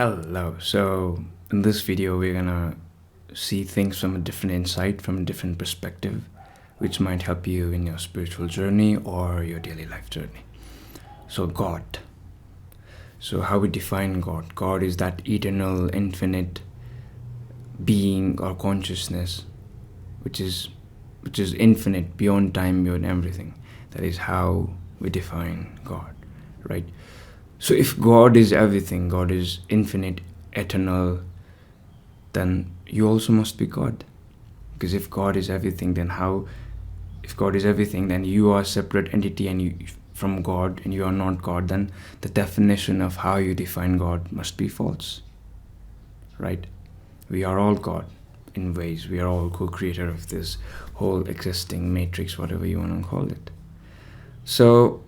Hello. So in this video, we're gonna see things from a different insight, from a different perspective, which might help you in your spiritual journey or your daily life journey. So God. So how we define God? God is that eternal, infinite being or consciousness, which is infinite, beyond time, beyond everything. That is how we define God, right? So if God is everything, God is infinite, eternal, then you also must be God. Because if God is everything, then if God is everything, then you are a separate entity from God and you are not God, then the definition of how you define God must be false, right? We are all God in ways. We are all co-creator of this whole existing matrix, whatever you want to call it. So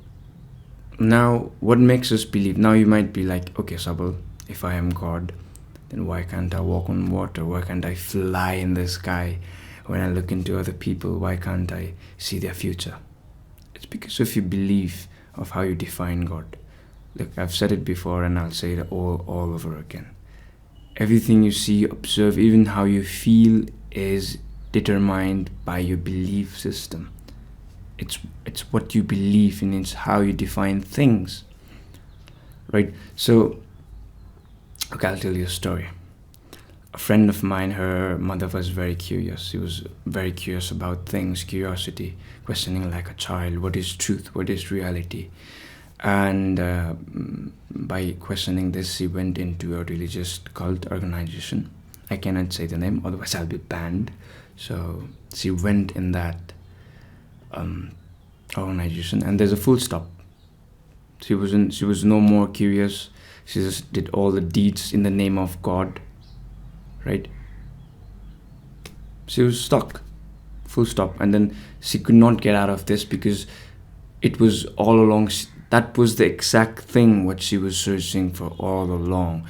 now, what makes us believe? Now you might be like, okay, Sabal, if I am God, then why can't I walk on water? Why can't I fly in the sky? When I look into other people, why can't I see their future? It's because of your belief of how you define God. Look, I've said it before and I'll say it all over again. Everything you see, observe, even how you feel is determined by your belief system. It's what you believe in, it's how you define things, right? So, okay, I'll tell you a story. A friend of mine, her mother was very curious. She was very curious about things, curiosity, questioning like a child, what is truth, what is reality? And by questioning this, she went into a religious cult organization. I cannot say the name, otherwise I'll be banned. So she went in that organization, and there's a full stop. She was no more curious. She just did all the deeds in the name of God, right? She was stuck, full stop. And then she could not get out of this because it was all along, that was the exact thing what she was searching for all along,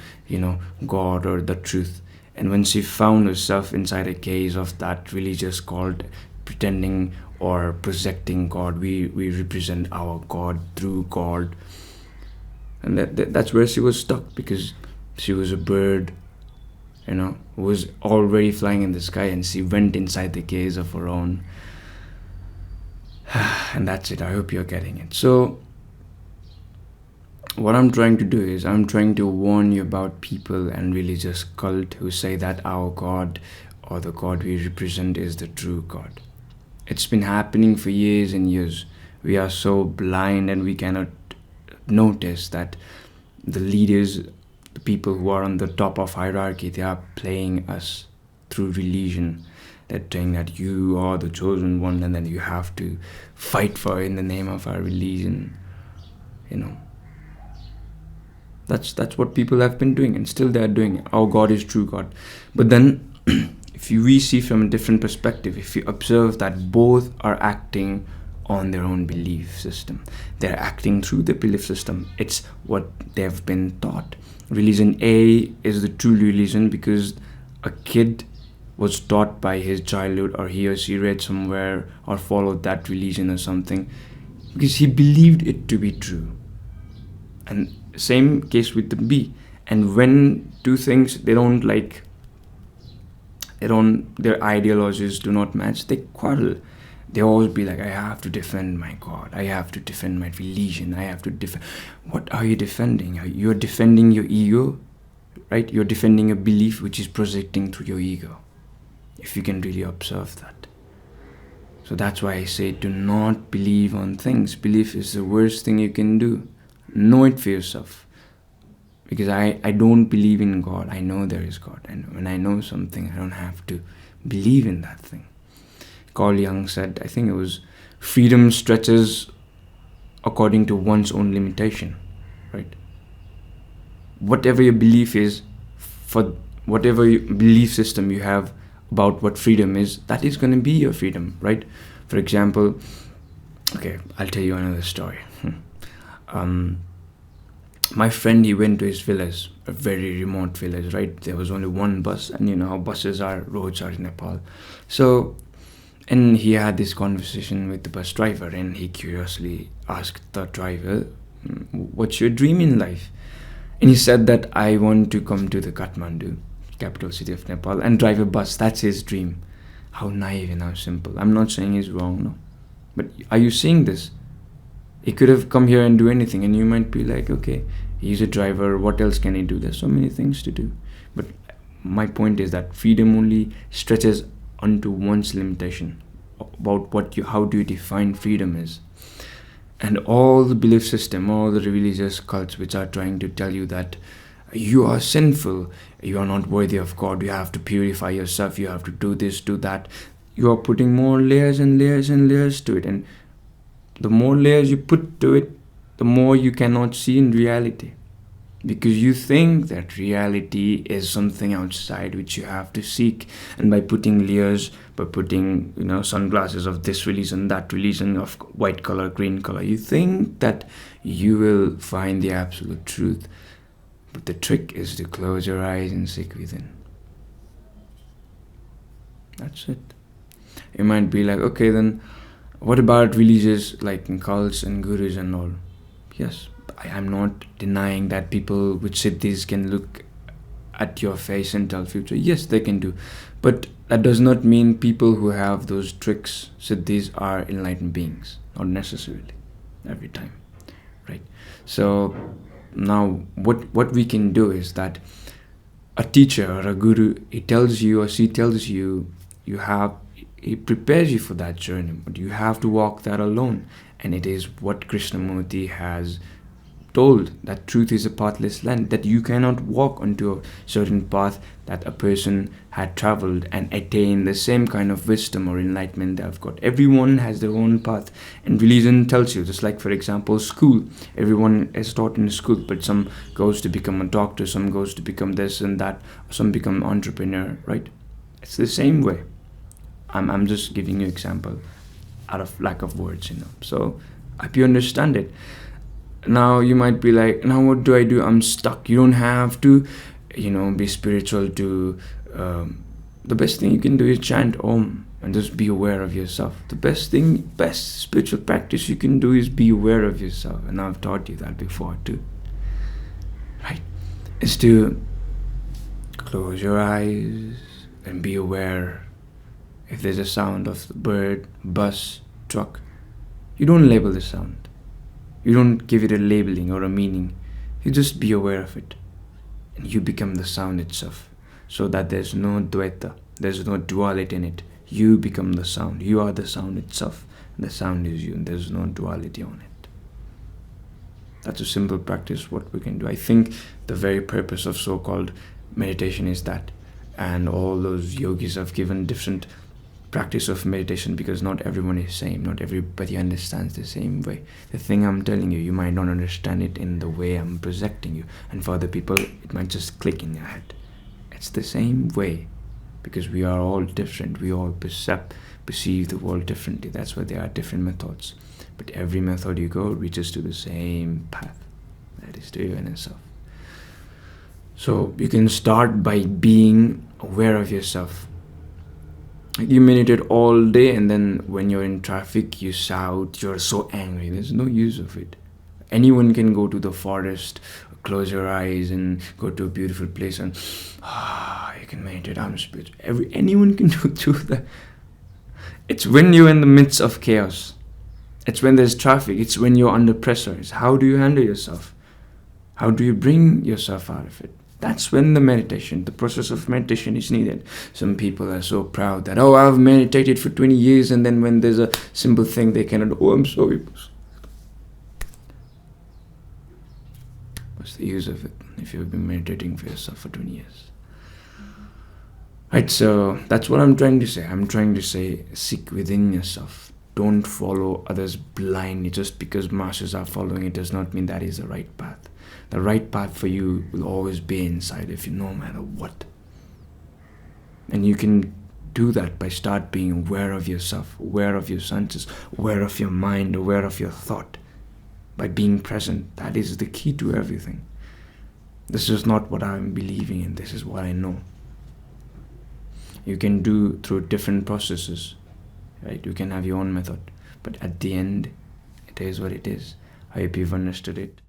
God or the truth. And when she found herself inside a case of that religious cult, pretending or projecting God, we represent our God through God, and that's where she was stuck, because she was a bird, who was already flying in the sky, and she went inside the cage of her own. And that's it. I hope you're getting it. So what I'm trying to do is I'm trying to warn you about people and religious cult who say that our God or the God we represent is the true God. It's been happening for years and years. We are so blind and we cannot notice that the leaders, the people who are on the top of hierarchy, they are playing us through religion. They're saying that you are the chosen one and then you have to fight for it in the name of our religion. That's what people have been doing, and still they are doing it. Our God is true God. But then if we see from a different perspective, if you observe that both are acting on their own belief system, they're acting through the belief system. It's what they've been taught. Religion A is the true religion because a kid was taught by his childhood, or he or she read somewhere or followed that religion or something because he believed it to be true. And same case with the B. And when two things their ideologies do not match, they quarrel. They always be like, I have to defend my God, I have to defend my religion, I have to defend. What are you defending? You're defending your ego, right? You're defending a belief which is projecting through your ego, if you can really observe that. So that's why I say, do not believe on things. Belief is the worst thing you can do. Know it for yourself. Because I don't believe in God. I know there is God. And when I know something, I don't have to believe in that thing. Carl Jung said, I think it was, freedom stretches according to one's own limitation, right? Whatever your belief is, for whatever belief system you have about what freedom is, that is going to be your freedom, right? For example, okay, I'll tell you another story. My friend, he went to his village, a very remote village, right? There was only one bus, and you know how buses are, roads are in Nepal. So, and he had this conversation with the bus driver, and he curiously asked the driver, what's your dream in life? And he said that I want to come to the Kathmandu, capital city of Nepal, and drive a bus. That's his dream. How naive and how simple. I'm not saying he's wrong, no. But are you seeing this? He could have come here and do anything, and you might be like, okay, he's a driver, what else can he do? There's so many things to do. But my point is that freedom only stretches onto one's limitation about how do you define freedom is. And all the belief system, all the religious cults which are trying to tell you that you are sinful, you are not worthy of God, you have to purify yourself, you have to do this, do that. You are putting more layers and layers and layers to it. And the more layers you put to it, the more you cannot see in reality. Because you think that reality is something outside which you have to seek. And by putting layers, by putting sunglasses of this religion, that religion, of white color, green color, you think that you will find the absolute truth. But the trick is to close your eyes and seek within. That's it. You might be like, okay, then what about religious like cults and gurus and all? Yes, I am not denying that people with siddhis can look at your face and tell future. Yes, they can do. But that does not mean people who have those tricks, siddhis, are enlightened beings. Not necessarily. Every time. Right? So now what we can do is that a teacher or a guru, he tells you or she tells you, he prepares you for that journey, but you have to walk that alone. And it is what Krishnamurti has told, that truth is a pathless land, that you cannot walk onto a certain path that a person had traveled and attain the same kind of wisdom or enlightenment they've got. Everyone has their own path, and religion tells you, just like for example school, everyone is taught in school, but some goes to become a doctor, some goes to become this and that, some become entrepreneur, right? It's the same way. I'm just giving you example out of lack of words, so I hope you understand it. Now you might be like, now what do I do? I'm stuck. You don't have to be spiritual to the best thing you can do is chant Om and just be aware of yourself. The best spiritual practice you can do is be aware of yourself, and I've taught you that before too, right? Is to close your eyes and be aware. If there's a sound of the bird, bus, truck, you don't label the sound. You don't give it a labeling or a meaning. You just be aware of it. And you become the sound itself. So that there's no dvaita, there's no duality in it. You become the sound. You are the sound itself. And the sound is you, and there's no duality on it. That's a simple practice, what we can do. I think the very purpose of so-called meditation is that. And all those yogis have given different practice of meditation, because not everyone is same, not everybody understands the same way. The thing I'm telling you, you might not understand it in the way I'm projecting you, and for other people it might just click in your head. It's the same way, because we are all different. We all perceive the world differently. That's why there are different methods, but every method you go reaches to the same path, that is to your inner self. So you can start by being aware of yourself. You meditate all day, and then when you're in traffic you shout, you're so angry. There's no use of it. Anyone can go to the forest, close your eyes and go to a beautiful place and you can meditate. I'm spiritual. Anyone can do that. It's when you're in the midst of chaos. It's when there's traffic. It's when you're under pressure. It's how do you handle yourself? How do you bring yourself out of it? That's when the process of meditation is needed. Some people are so proud that, I've meditated for 20 years, and then when there's a simple thing they cannot, I'm sorry. What's the use of it if you've been meditating for yourself for 20 years? Right, so that's what I'm trying to say. I'm trying to say, seek within yourself. Don't follow others blindly. Just because masses are following it does not mean that is the right path. The right path for you will always be inside, if you no matter what. And you can do that by start being aware of yourself, aware of your senses, aware of your mind, aware of your thought. By being present, that is the key to everything. This is not what I'm believing in, this is what I know. You can do through different processes, right? You can have your own method, but at the end, it is what it is. I hope you've understood it.